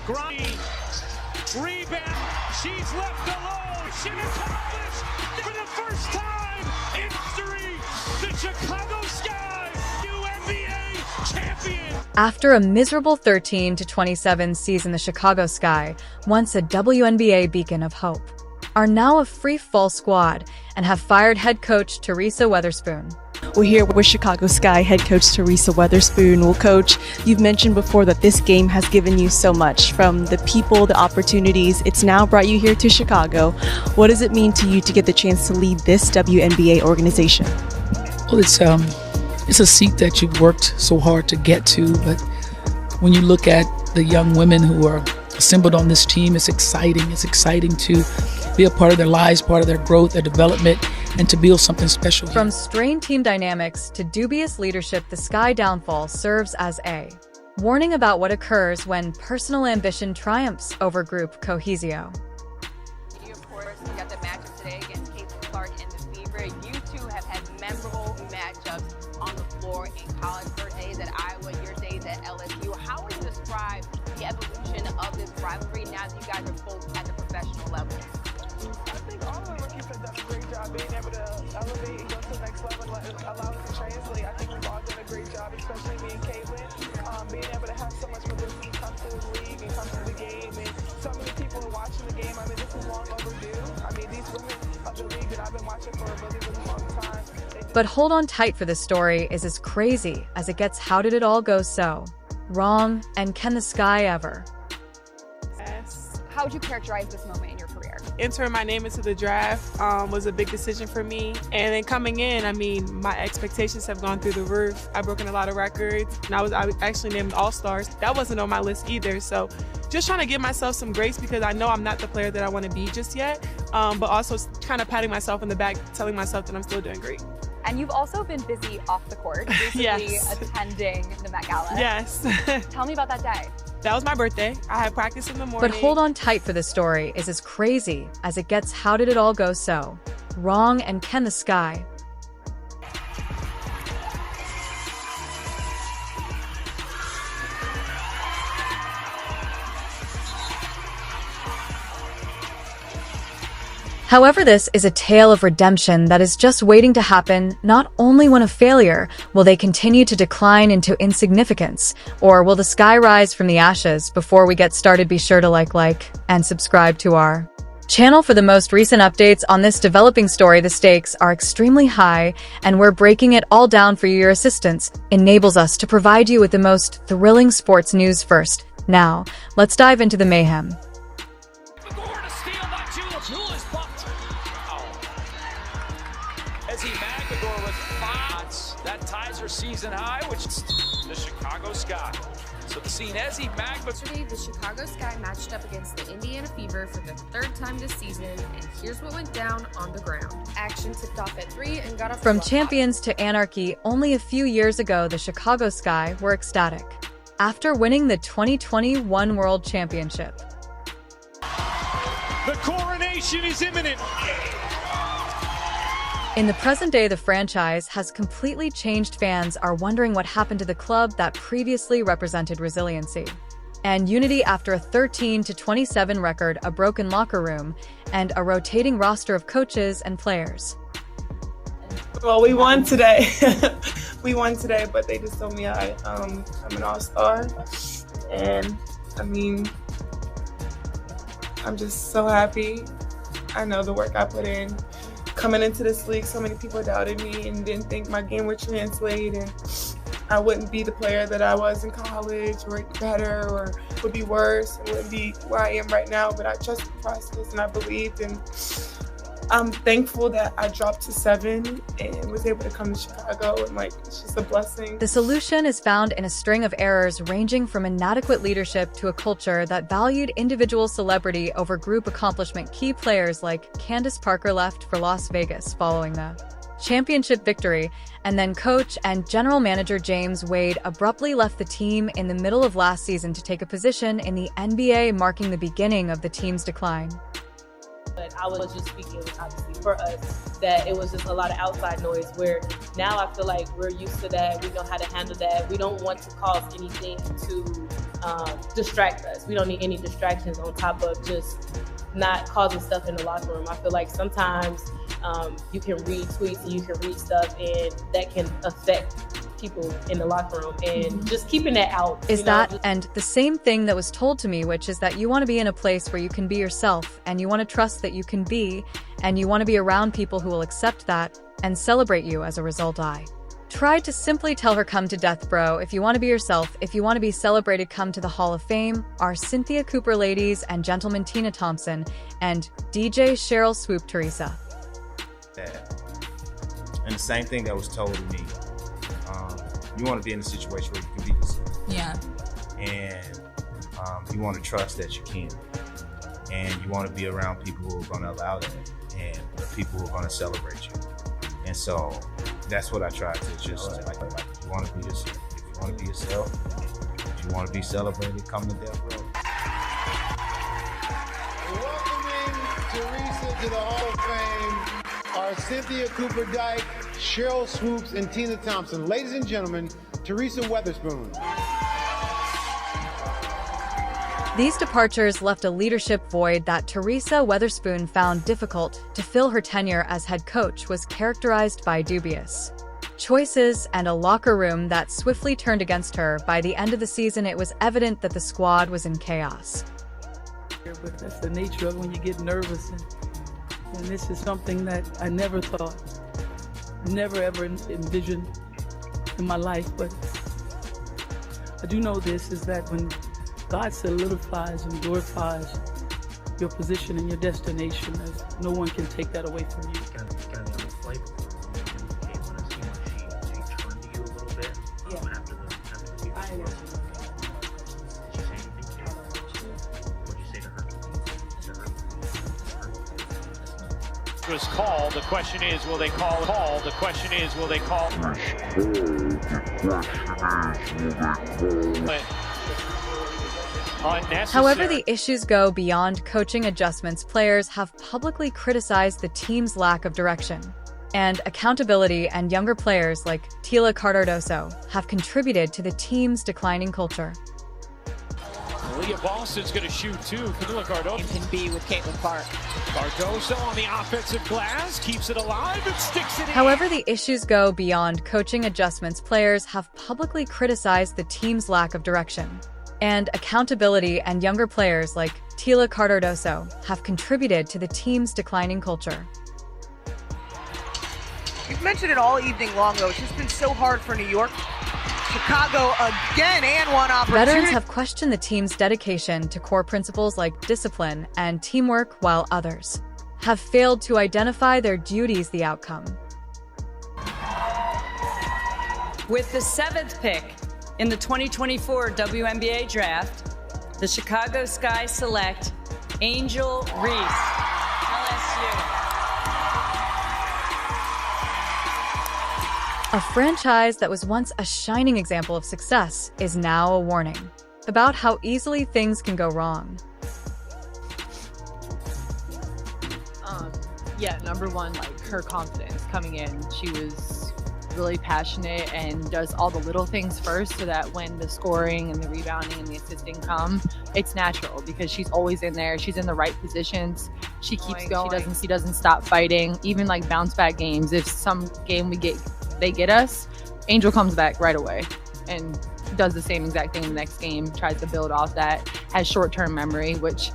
Grimy. Rebound. She's left alone. She accomplished for the first time in history. The Chicago Sky WNBA champion. After a miserable 13-27 season, the Chicago Sky, once a WNBA beacon of hope, are now a free-fall squad and have fired head coach Teresa Weatherspoon. We're here with Chicago Sky head coach Teresa Weatherspoon. Well, coach, you've mentioned before that this game has given you so much, from the people, the opportunities. It's now brought you here to Chicago. What does it mean to you to get the chance to lead this WNBA organization? Well, it's a seat that you've worked so hard to get to, but when you look at the young women who are assembled on this team, it's exciting. It's exciting to be a part of their lives, part of their growth, their development, and to build something special. From strained team dynamics to dubious leadership, the Sky downfall serves as a warning about what occurs when personal ambition triumphs over group cohesio. Of course, we got the matchup today against Caitlin Clark and the Fever. You two have had memorable matchups on the floor in college. Her days at Iowa, your days at LSU. How would you describe the evolution of this rivalry now that you guys are both at the professional level? I think all of the rookies have done a great job being able to elevate and go to the next level, allow it to translate. I think we've all done a great job, especially me and Caitlin, being able to have so much publicity come to the league and come to the game, and so many people are watching the game. I mean, this is long overdue. I mean, these women of the league that I've been watching for a really, really long time. But hold on tight, for this story is as crazy as it gets. How did it all go so wrong, and can the Sky ever? How would you characterize this moment in your career? Entering my name into the draft was a big decision for me. And then coming in, I mean, my expectations have gone through the roof. I've broken a lot of records, and I was actually named All-Stars. That wasn't on my list either. So just trying to give myself some grace, because I know I'm not the player that I want to be just yet, but also kind of patting myself in the back, telling myself that I'm still doing great. And you've also been busy off the court, recently Yes. attending the Met Gala. Yes. Tell me about that day. That was my birthday. I had practice in the morning. But hold on tight, for this story is as crazy as it gets. How did it all go so wrong, and can the Sky However, this is a tale of redemption that is just waiting to happen. Not only when a failure, will they continue to decline into insignificance, or will the Sky rise from the ashes? Before we get started, be sure to like, and subscribe to our channel for the most recent updates on this developing story. The stakes are extremely high, and we're breaking it all down for you. Your assistance enables us to provide you with the most thrilling sports news first. Now, let's dive into the mayhem. That ties her season high, which is the Chicago Sky. So the scene, Ezzy Magba. Yesterday, the Chicago Sky matched up against the Indiana Fever for the third time this season, and here's what went down on the ground. Action tipped off at 3 and got off. From champions to anarchy, only a few years ago, the Chicago Sky were ecstatic after winning the 2021 World Championship. The coronation is imminent. In the present day, the franchise has completely changed. Fans are wondering what happened to the club that previously represented resiliency and unity after a 13-27 record, a broken locker room, and a rotating roster of coaches and players. Well, we won today. We won today, but they just told me I'm an all-star. And, I mean, I'm just so happy. I know the work I put in. Coming into this league, so many people doubted me and didn't think my game would translate, and I wouldn't be the player that I was in college, or better, or would be worse, and wouldn't be where I am right now. But I trusted the process, and I believed, and I'm thankful that I dropped to 7 and was able to come to Chicago, and it's just a blessing. The solution is found in a string of errors ranging from inadequate leadership to a culture that valued individual celebrity over group accomplishment. Key players like Candace Parker left for Las Vegas following the championship victory, and then coach and general manager James Wade abruptly left the team in the middle of last season to take a position in the NBA, marking the beginning of the team's decline. But I was just speaking, obviously, for us, that it was just a lot of outside noise, where now I feel like we're used to that. We know how to handle that. We don't want to cause anything to distract us. We don't need any distractions on top of just not causing stuff in the locker room. I feel like sometimes you can read tweets and you can read stuff, and that can affect people in the locker room, and just keeping that out. And the same thing that was told to me, which is that you want to be in a place where you can be yourself, and you want to trust that you can be, and you want to be around people who will accept that and celebrate you as a result. I tried to simply tell her, come to death, bro. If you want to be yourself, if you want to be celebrated, come to the Hall of Fame. Our Cynthia Cooper ladies and gentlemen, Tina Thompson and DJ Cheryl Swoop Teresa. And the same thing that was told to me. You want to be in a situation where you can be yourself. Yeah. And you want to trust that you can. And you want to be around people who are going to allow that, and people who are going to celebrate you. And so that's what I try to just like you want to be yourself. If you want to be yourself, if you want to be celebrated, come to death row. Welcoming Teresa to the Hall of Fame are Cynthia Cooper Dyke, Cheryl Swoops, and Tina Thompson. Ladies and gentlemen, Teresa Weatherspoon. These departures left a leadership void that Teresa Weatherspoon found difficult to fill. Her tenure as head coach was characterized by dubious choices and a locker room that swiftly turned against her. By the end of the season, it was evident that the squad was in chaos. But that's the nature of when you get nervous, and this is something that I never thought, never ever envisioned in my life. But I do know this, is that when God solidifies and glorifies your position and your destination, no one can take that away from you. Was called. The question is, will they call? The question is, will they call? However, the issues go beyond coaching adjustments. Players have publicly criticized the team's lack of direction and accountability, and younger players like Tila Cardoso have contributed to the team's declining culture. Leah Boston's going to shoot too. Camila Cardoso Can be with Caitlin Clark. Cardoso on the offensive glass, keeps it alive and sticks it in. However, the issues go beyond coaching adjustments. Players have publicly criticized the team's lack of direction and accountability, and younger players like Tila Cardoso have contributed to the team's declining culture. You've mentioned it all evening long, though. It's just been so hard for New York. Chicago again, and one opportunity. Veterans have questioned the team's dedication to core principles like discipline and teamwork, while others have failed to identify their duties. The outcome. With the 7th pick in the 2024 WNBA draft, the Chicago Sky select Angel Reese, LSU. A franchise that was once a shining example of success is now a warning about how easily things can go wrong. Yeah, number one, like her confidence coming in. She was really passionate and does all the little things first, so that when the scoring and the rebounding and the assisting come, it's natural because she's always in there. She's in the right positions. She keeps going. She doesn't stop fighting. Even like bounce back games. If some game they get us, Angel comes back right away and does the same exact thing in the next game, tries to build off that, has short-term memory, which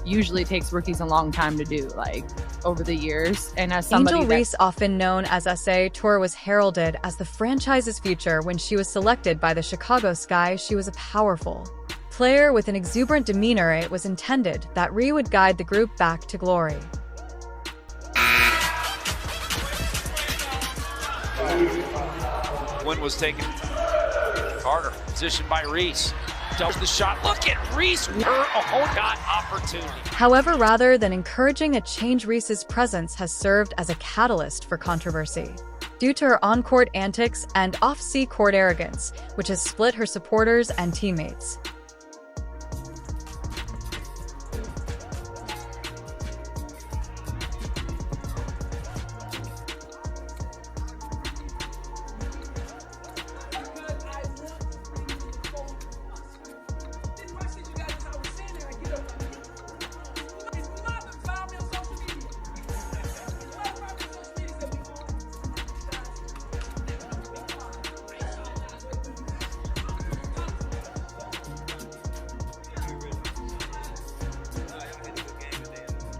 usually takes rookies a long time to do, like over the years. And as somebody Angel Reese, often known as SA Tour, was heralded as the franchise's future. When she was selected by the Chicago Sky, she was a powerful player with an exuberant demeanor. It was intended that Rhea would guide the group back to glory. Win was taken. Carter, positioned by Reese. Does the shot. Look at Reese. Her got opportunity. However, rather than encouraging a change, Reese's presence has served as a catalyst for controversy due to her on-court antics and off-court arrogance, which has split her supporters and teammates.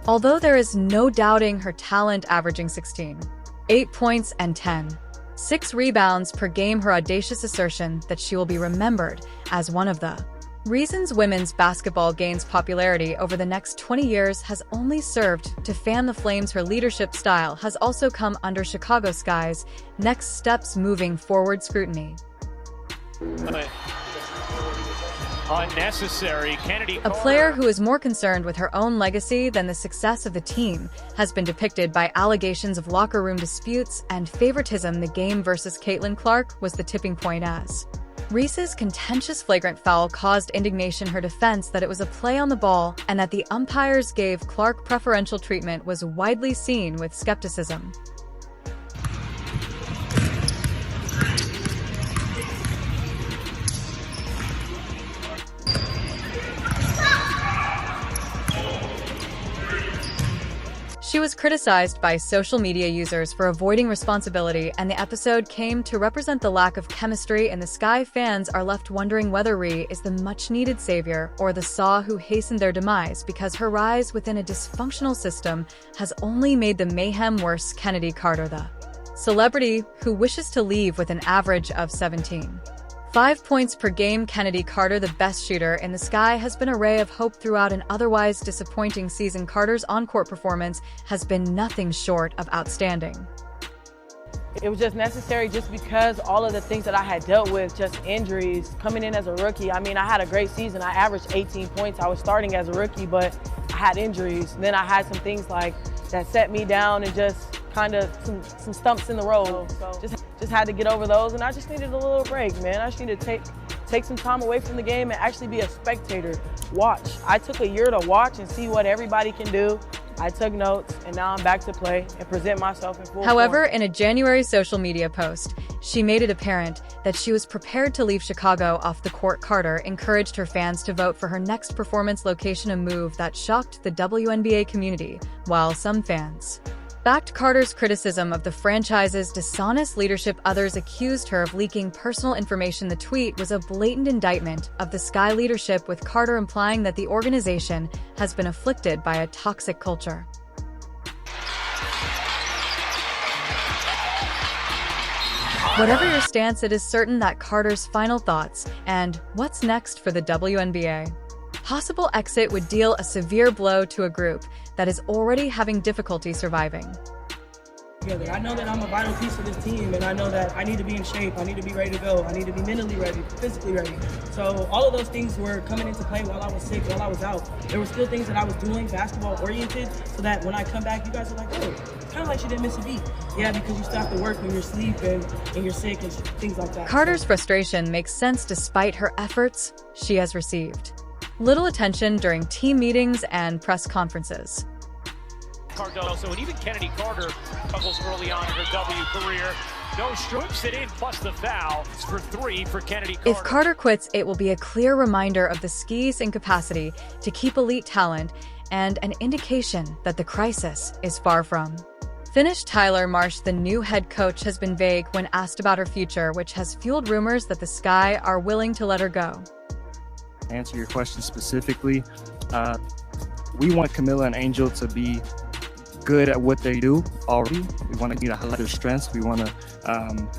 Although there is no doubting her talent, averaging 16, 8 points and 6 rebounds per game, her audacious assertion that she will be remembered as one of the reasons women's basketball gains popularity over the next 20 years has only served to fan the flames. Her leadership style has also come under Chicago Sky's next steps moving forward scrutiny. Unnecessary. Kennedy A player who is more concerned with her own legacy than the success of the team has been depicted by allegations of locker room disputes and favoritism. The game versus Caitlin Clark was the tipping point as Reese's contentious flagrant foul caused indignation. Her defense that it was a play on the ball and that the umpires gave Clark preferential treatment was widely seen with skepticism. She was criticized by social media users for avoiding responsibility, and the episode came to represent the lack of chemistry, and the Sky fans are left wondering whether Ree is the much-needed savior or the saw who hastened their demise, because her rise within a dysfunctional system has only made the mayhem worse. Kennedy Carter, the celebrity who wishes to leave with an average of 17.5 points per game. Kennedy Carter, the best shooter in the Sky, has been a ray of hope throughout an otherwise disappointing season. Carter's on-court performance has been nothing short of outstanding. It was just necessary just because all of the things that I had dealt with, just injuries, coming in as a rookie. I mean, I had a great season. I averaged 18 points. I was starting as a rookie, but I had injuries. And then I had some things like that set me down and just kind of some stumps in the road. So just had to get over those, and I just needed a little break, man. I just needed to take some time away from the game and actually be a spectator. Watch. I took a year to watch and see what everybody can do. I took notes, and now I'm back to play and present myself in full However, form. in a January social media post, she made it apparent that she was prepared to leave Chicago off the court. Carter encouraged her fans to vote for her next performance location, a move that shocked the WNBA community, while some fans backed Carter's criticism of the franchise's dishonest leadership. Others accused her of leaking personal information. The tweet was a blatant indictment of the Sky leadership, with Carter implying that the organization has been afflicted by a toxic culture. Whatever your stance, it is certain that Carter's final thoughts and what's next for the WNBA. Possible exit would deal a severe blow to a group that is already having difficulty surviving. I know that I'm a vital piece of this team, and I know that I need to be in shape, I need to be ready to go, I need to be mentally ready, physically ready. So all of those things were coming into play while I was sick, while I was out. There were still things that I was doing basketball-oriented, so that when I come back, you guys are like, oh, it's kind of like she didn't miss a beat. Yeah, because you still have to work when you're asleep and you're sick and things like that. Carter's frustration makes sense. Despite her efforts, she has received little attention during team meetings and press conferences. Cardoso and even Kennedy Carter struggles early on in her W career. No strokes it in, plus the foul. It's for 3 for Kennedy Carter. If Carter quits, it will be a clear reminder of the Ski's incapacity to keep elite talent and an indication that the crisis is far from finished. Tyler Marsh, the new head coach, has been vague when asked about her future, which has fueled rumors that the Sky are willing to let her go. To answer your question specifically, we want Camilla and Angel to be good at what they do already. We want to highlight their strengths. We want to.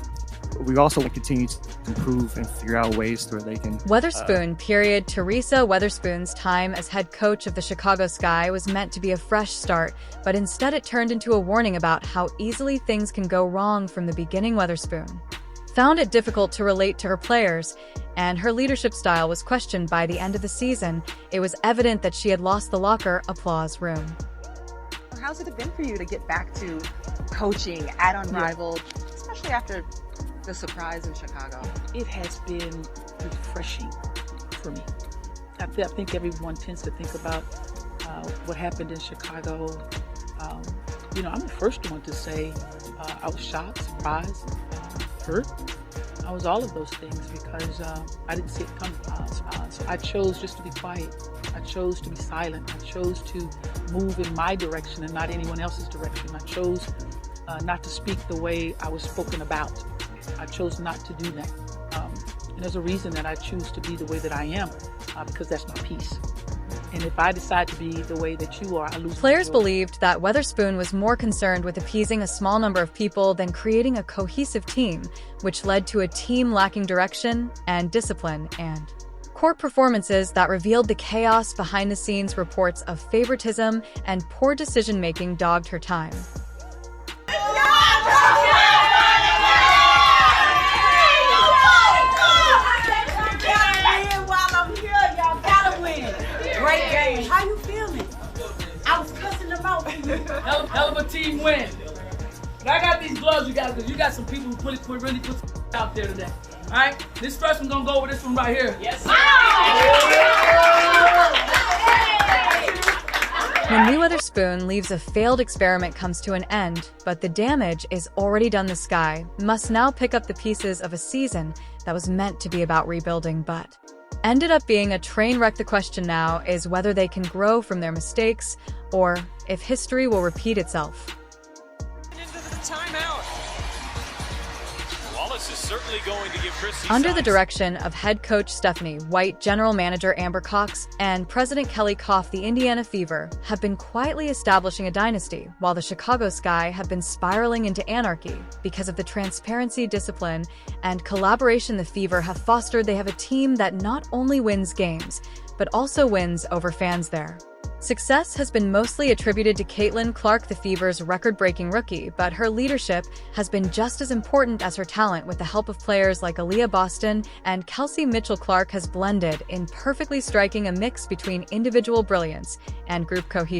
We also want to continue to improve and figure out ways where they can. Weatherspoon, period. Teresa Weatherspoon's time as head coach of the Chicago Sky was meant to be a fresh start, but instead it turned into a warning about how easily things can go wrong from the beginning. Weatherspoon found it difficult to relate to her players, and her leadership style was questioned. By the end of the season, it was evident that she had lost the locker applause room. How's it been for you to get back to coaching at Unrivaled, especially after the surprise in Chicago? It has been refreshing for me. I think everyone tends to think about what happened in Chicago. I'm the first one to say I was shocked, surprised, hurt. I was all of those things because I didn't see it coming. So I chose just to be quiet. I chose to be silent. I chose to move in my direction and not anyone else's direction. I chose not to speak the way I was spoken about. I chose not to do that. And there's a reason that I choose to be the way that I am, because that's my peace. And if I decide to be the way that you are, I lose. Players believed that Weatherspoon was more concerned with appeasing a small number of people than creating a cohesive team, which led to a team lacking direction and discipline and court performances that revealed the chaos behind the scenes. Reports of favoritism and poor decision-making dogged her time. Great game. How you feeling? I was cussing them out. Hell of a team win. But I got these gloves, you guys, because you got some people who really put some out there today. All right? This first one's going to go with this one right here. Yes, sir. When Lee Weatherspoon leaves, a failed experiment comes to an end, but the damage is already done. The Sky must now pick up the pieces of a season that was meant to be about rebuilding, but ended up being a train wreck. The question now is whether they can grow from their mistakes or if history will repeat itself. Wallace is certainly going to give Chris Under the direction of head coach Stephanie White, general manager Amber Cox, and president Kelly Koff, the Indiana Fever have been quietly establishing a dynasty, while the Chicago Sky have been spiraling into anarchy because of the transparency, discipline, and collaboration the Fever have fostered. They have a team that not only wins games, but also wins over fans there. Success has been mostly attributed to Caitlin Clark, the Fever's record-breaking rookie, but her leadership has been just as important as her talent. With the help of players like Aaliyah Boston and Kelsey Mitchell, Clark has blended in perfectly, striking a mix between individual brilliance and group cohesion.